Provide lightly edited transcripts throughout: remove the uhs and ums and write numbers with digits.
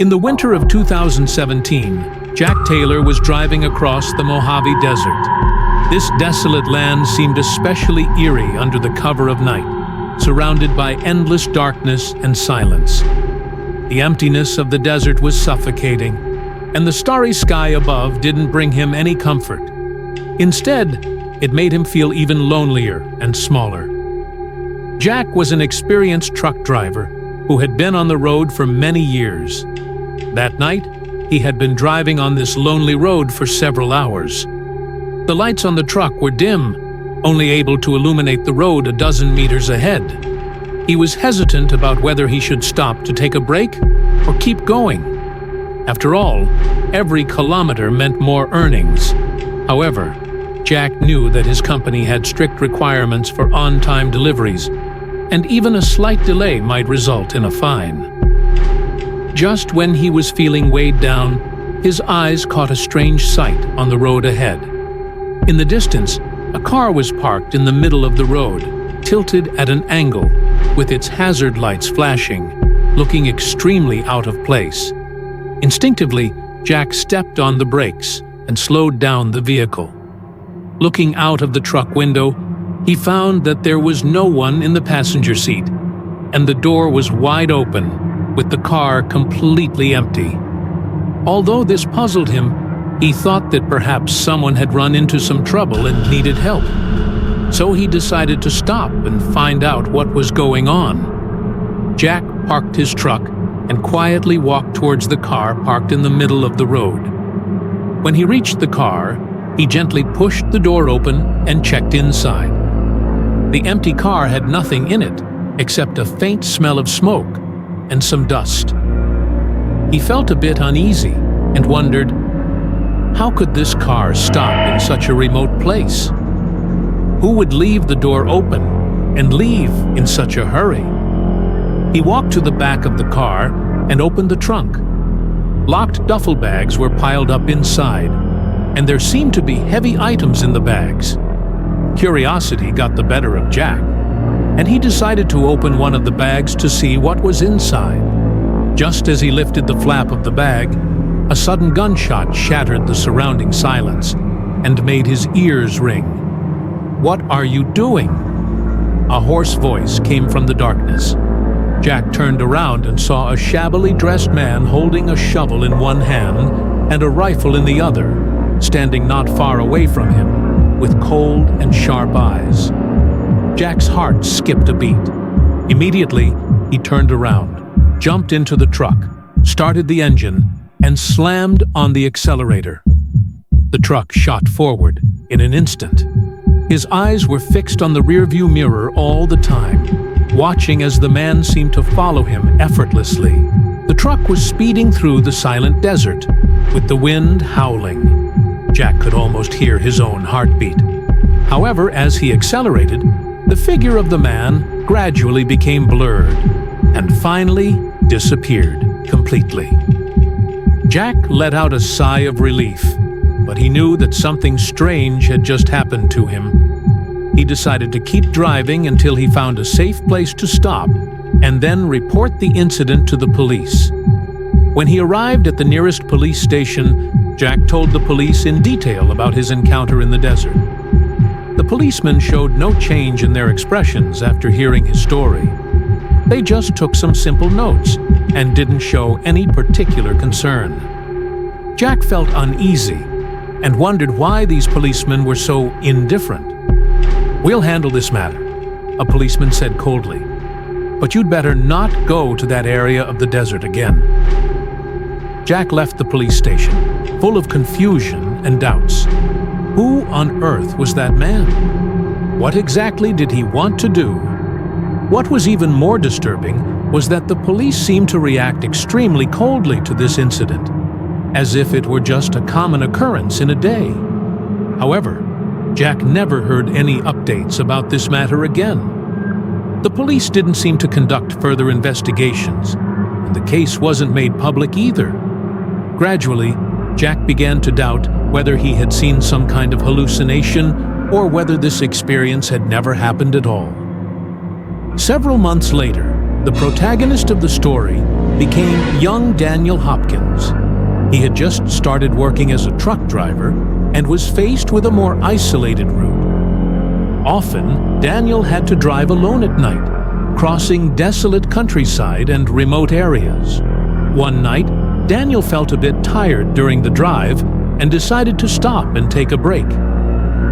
In the winter of 2017, Jack Taylor was driving across the Mojave Desert. This desolate land seemed especially eerie under the cover of night, surrounded by endless darkness and silence. The emptiness of the desert was suffocating, and the starry sky above didn't bring him any comfort. Instead, it made him feel even lonelier and smaller. Jack was an experienced truck driver who had been on the road for many years. That night, he had been driving on this lonely road for several hours. The lights on the truck were dim, only able to illuminate the road a dozen meters ahead. He was hesitant about whether he should stop to take a break or keep going. After all, every kilometer meant more earnings. However, Jack knew that his company had strict requirements for on-time deliveries, and even a slight delay might result in a fine. Just when he was feeling weighed down, his eyes caught a strange sight on the road ahead. In the distance, a car was parked in the middle of the road, tilted at an angle, with its hazard lights flashing, looking extremely out of place. Instinctively, Jack stepped on the brakes and slowed down the vehicle. Looking out of the truck window, he found that there was no one in the passenger seat, and the door was wide open, with the car completely empty. Although this puzzled him, he thought that perhaps someone had run into some trouble and needed help. So he decided to stop and find out what was going on. Jack parked his truck and quietly walked towards the car parked in the middle of the road. When he reached the car, he gently pushed the door open and checked inside. The empty car had nothing in it except a faint smell of smoke and some dust. He felt a bit uneasy and wondered, how could this car stop in such a remote place? Who would leave the door open and leave in such a hurry? He walked to the back of the car and opened the trunk. Locked duffel bags were piled up inside, and there seemed to be heavy items in the bags. Curiosity got the better of Jack, and he decided to open one of the bags to see what was inside. Just as he lifted the flap of the bag, a sudden gunshot shattered the surrounding silence and made his ears ring. "What are you doing?" A hoarse voice came from the darkness. Jack turned around and saw a shabbily dressed man holding a shovel in one hand and a rifle in the other, standing not far away from him, with cold and sharp eyes. Jack's heart skipped a beat. Immediately, he turned around, jumped into the truck, started the engine, and slammed on the accelerator. The truck shot forward in an instant. His eyes were fixed on the rearview mirror all the time, watching as the man seemed to follow him effortlessly. The truck was speeding through the silent desert, with the wind howling. Jack could almost hear his own heartbeat. However, as he accelerated, the figure of the man gradually became blurred and finally disappeared completely. Jack let out a sigh of relief, but he knew that something strange had just happened to him. He decided to keep driving until he found a safe place to stop and then report the incident to the police. When he arrived at the nearest police station, Jack told the police in detail about his encounter in the desert. The policemen showed no change in their expressions after hearing his story. They just took some simple notes and didn't show any particular concern. Jack felt uneasy and wondered why these policemen were so indifferent. "We'll handle this matter," a policeman said coldly, "but you'd better not go to that area of the desert again." Jack left the police station, full of confusion and doubts. Who on earth was that man? What exactly did he want to do? What was even more disturbing was that the police seemed to react extremely coldly to this incident, as if it were just a common occurrence in a day. However, Jack never heard any updates about this matter again. The police didn't seem to conduct further investigations, and the case wasn't made public either. Gradually, Jack began to doubt whether he had seen some kind of hallucination or whether this experience had never happened at all. Several months later, the protagonist of the story became young Daniel Hopkins. He had just started working as a truck driver and was faced with a more isolated route. Often, Daniel had to drive alone at night, crossing desolate countryside and remote areas. One night, Daniel felt a bit tired during the drive and decided to stop and take a break.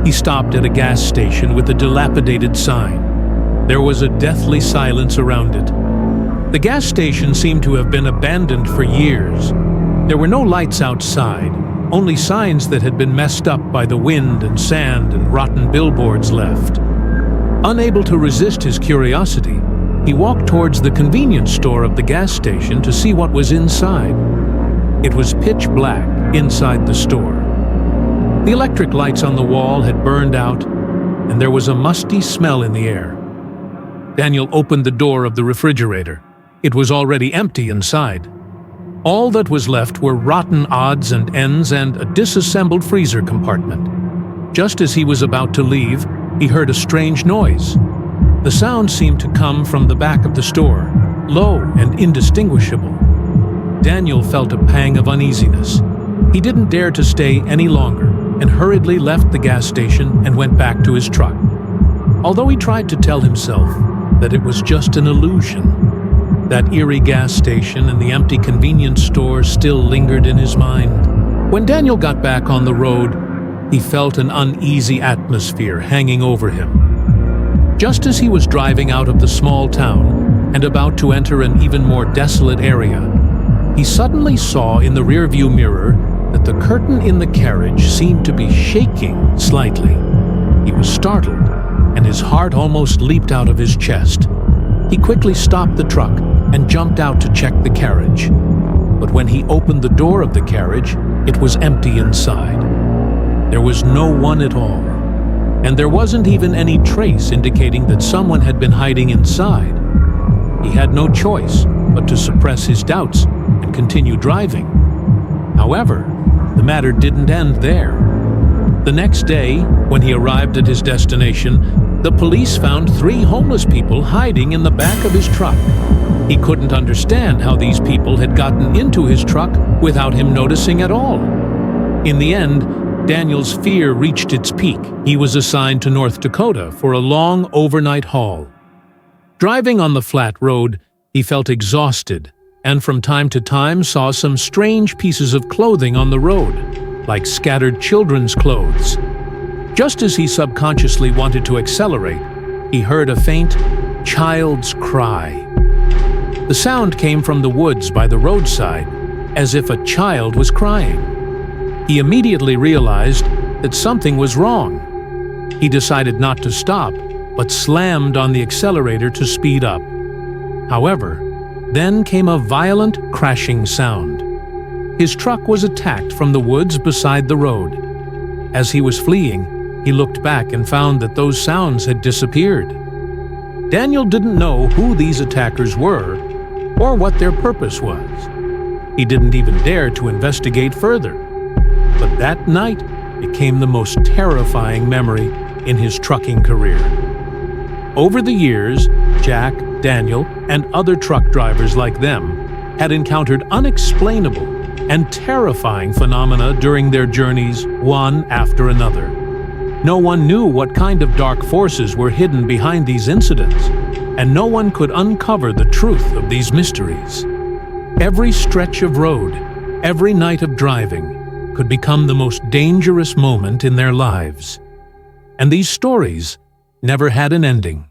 He stopped at a gas station with a dilapidated sign. There was a deathly silence around it. The gas station seemed to have been abandoned for years. There were no lights outside, only signs that had been messed up by the wind and sand and rotten billboards left. Unable to resist his curiosity, he walked towards the convenience store of the gas station to see what was inside. It was pitch black inside the store. The electric lights on the wall had burned out, and there was a musty smell in the air. Daniel opened the door of the refrigerator. It was already empty inside. All that was left were rotten odds and ends and a disassembled freezer compartment. Just as he was about to leave, he heard a strange noise. The sound seemed to come from the back of the store, low and indistinguishable. Daniel felt a pang of uneasiness. He didn't dare to stay any longer and hurriedly left the gas station and went back to his truck. Although he tried to tell himself that it was just an illusion, that eerie gas station and the empty convenience store still lingered in his mind. When Daniel got back on the road, he felt an uneasy atmosphere hanging over him. Just as he was driving out of the small town and about to enter an even more desolate area, he suddenly saw in the rearview mirror that the curtain in the carriage seemed to be shaking slightly. He was startled, and his heart almost leaped out of his chest. He quickly stopped the truck and jumped out to check the carriage. But when he opened the door of the carriage, it was empty inside. There was no one at all, and there wasn't even any trace indicating that someone had been hiding inside. He had no choice but to suppress his doubts and continue driving. However, the matter didn't end there. The next day, when he arrived at his destination, the police found 3 homeless people hiding in the back of his truck. He couldn't understand how these people had gotten into his truck without him noticing at all. In the end, Daniel's fear reached its peak. He was assigned to North Dakota for a long overnight haul. Driving on the flat road, he felt exhausted, and from time to time saw some strange pieces of clothing on the road, like scattered children's clothes. Just as he subconsciously wanted to accelerate, he heard a faint child's cry. The sound came from the woods by the roadside, as if a child was crying. He immediately realized that something was wrong. He decided not to stop, but slammed on the accelerator to speed up. However, then came a violent crashing sound. His truck was attacked from the woods beside the road. As he was fleeing, he looked back and found that those sounds had disappeared. Daniel didn't know who these attackers were or what their purpose was. He didn't even dare to investigate further. But that night became the most terrifying memory in his trucking career. Over the years, Jack, Daniel, and other truck drivers like them had encountered unexplainable and terrifying phenomena during their journeys, one after another. No one knew what kind of dark forces were hidden behind these incidents, and no one could uncover the truth of these mysteries. Every stretch of road, every night of driving, could become the most dangerous moment in their lives. And these stories never had an ending.